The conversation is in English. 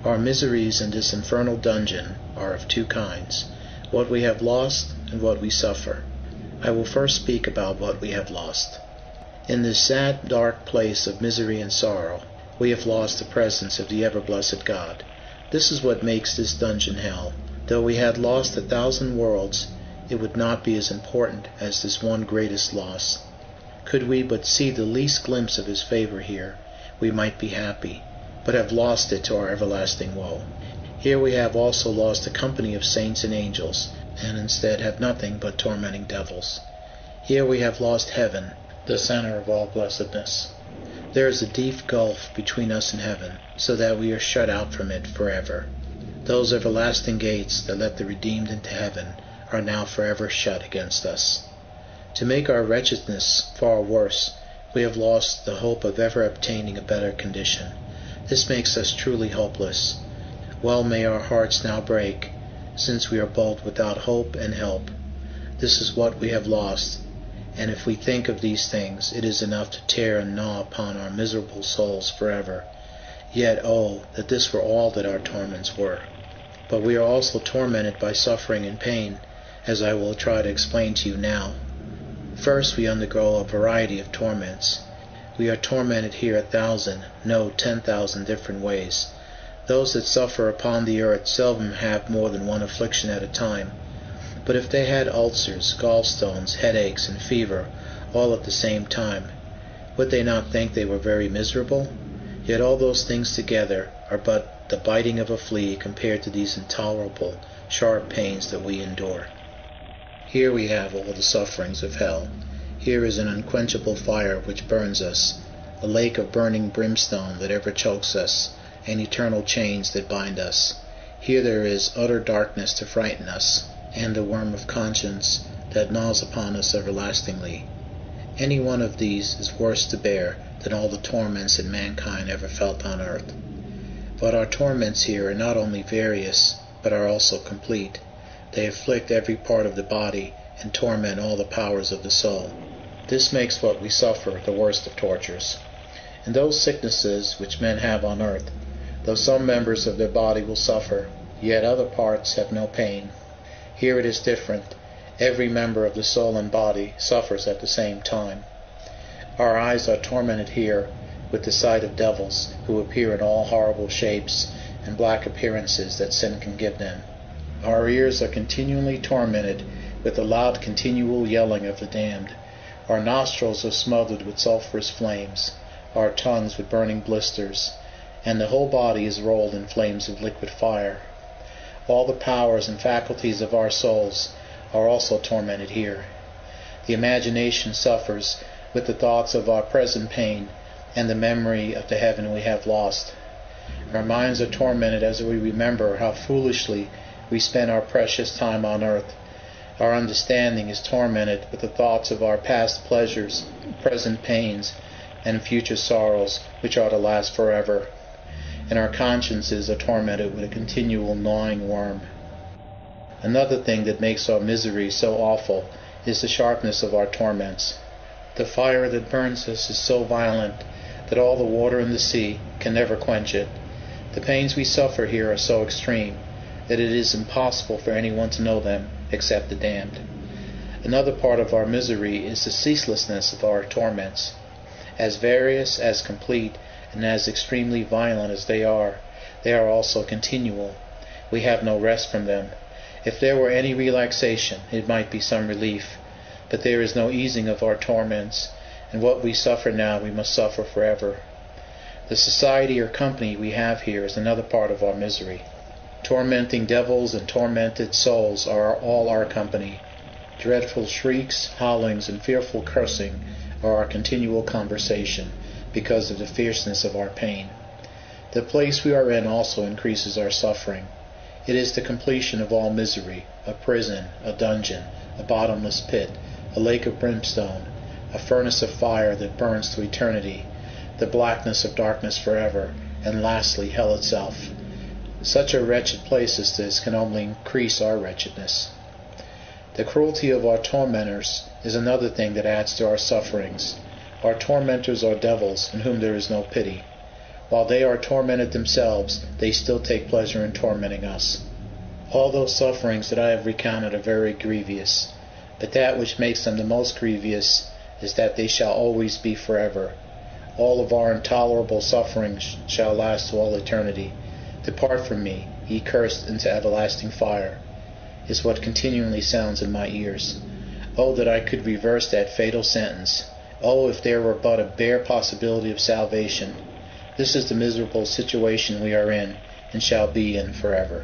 Our miseries in this infernal dungeon are of two kinds, what we have lost and what we suffer. I will first speak about what we have lost. In this sad, dark place of misery and sorrow, we have lost the presence of the ever-blessed God. This is what makes this dungeon hell. Though we had lost 1,000 worlds, it would not be as important as this one greatest loss. Could we but see the least glimpse of His favor here, we might be happy, but have lost it to our everlasting woe. Here we have also lost the company of saints and angels, and instead have nothing but tormenting devils. Here we have lost heaven, the center of all blessedness. There is a deep gulf between us and heaven, so that we are shut out from it forever. Those everlasting gates that let the redeemed into heaven are now forever shut against us. To make our wretchedness far worse, we have lost the hope of ever obtaining a better condition. This makes us truly hopeless. Well may our hearts now break, since we are both without hope and help. This is what we have lost, and if we think of these things, it is enough to tear and gnaw upon our miserable souls forever. Yet, oh, that this were all that our torments were. But we are also tormented by suffering and pain, as I will try to explain to you now. First, we undergo a variety of torments. We are tormented here 1,000, no 10,000 different ways. Those that suffer upon the earth seldom have more than one affliction at a time. But if they had ulcers, gallstones, headaches, and fever, all at the same time, would they not think they were very miserable? Yet all those things together are but the biting of a flea compared to these intolerable, sharp pains that we endure. Here we have all the sufferings of hell. Here is an unquenchable fire which burns us, a lake of burning brimstone that ever chokes us, and eternal chains that bind us. Here there is utter darkness to frighten us, and the worm of conscience that gnaws upon us everlastingly. Any one of these is worse to bear than all the torments that mankind ever felt on earth. But our torments here are not only various, but are also complete. They afflict every part of the body and torment all the powers of the soul. This makes what we suffer the worst of tortures. In those sicknesses which men have on earth, though some members of their body will suffer, yet other parts have no pain. Here it is different. Every member of the soul and body suffers at the same time. Our eyes are tormented here with the sight of devils, who appear in all horrible shapes and black appearances that sin can give them. Our ears are continually tormented with the loud continual yelling of the damned. Our nostrils are smothered with sulphurous flames, our tongues with burning blisters, and the whole body is rolled in flames of liquid fire. All the powers and faculties of our souls are also tormented here. The imagination suffers with the thoughts of our present pain and the memory of the heaven we have lost. Our minds are tormented as we remember how foolishly we spent our precious time on earth. Our understanding is tormented with the thoughts of our past pleasures, present pains, and future sorrows which are to last forever. And our consciences are tormented with a continual gnawing worm. Another thing that makes our misery so awful is the sharpness of our torments. The fire that burns us is so violent that all the water in the sea can never quench it. The pains we suffer here are so extreme that it is impossible for anyone to know them except the damned. Another part of our misery is the ceaselessness of our torments. As various, as complete, and as extremely violent as they are also continual. We have no rest from them. If there were any relaxation, it might be some relief, but there is no easing of our torments, and what we suffer now we must suffer forever. The society or company we have here is another part of our misery. Tormenting devils and tormented souls are all our company. Dreadful shrieks, howlings, and fearful cursing are our continual conversation, because of the fierceness of our pain. The place we are in also increases our suffering. It is the completion of all misery, a prison, a dungeon, a bottomless pit, a lake of brimstone, a furnace of fire that burns to eternity, the blackness of darkness forever, and lastly hell itself. Such a wretched place as this can only increase our wretchedness. The cruelty of our tormentors is another thing that adds to our sufferings. Our tormentors are devils in whom there is no pity. While they are tormented themselves, they still take pleasure in tormenting us. All those sufferings that I have recounted are very grievous, but that which makes them the most grievous is that they shall always be forever. All of our intolerable sufferings shall last to all eternity. Depart from me, ye cursed, into everlasting fire, is what continually sounds in my ears. Oh, that I could reverse that fatal sentence. Oh, if there were but a bare possibility of salvation. This is the miserable situation we are in, and shall be in forever.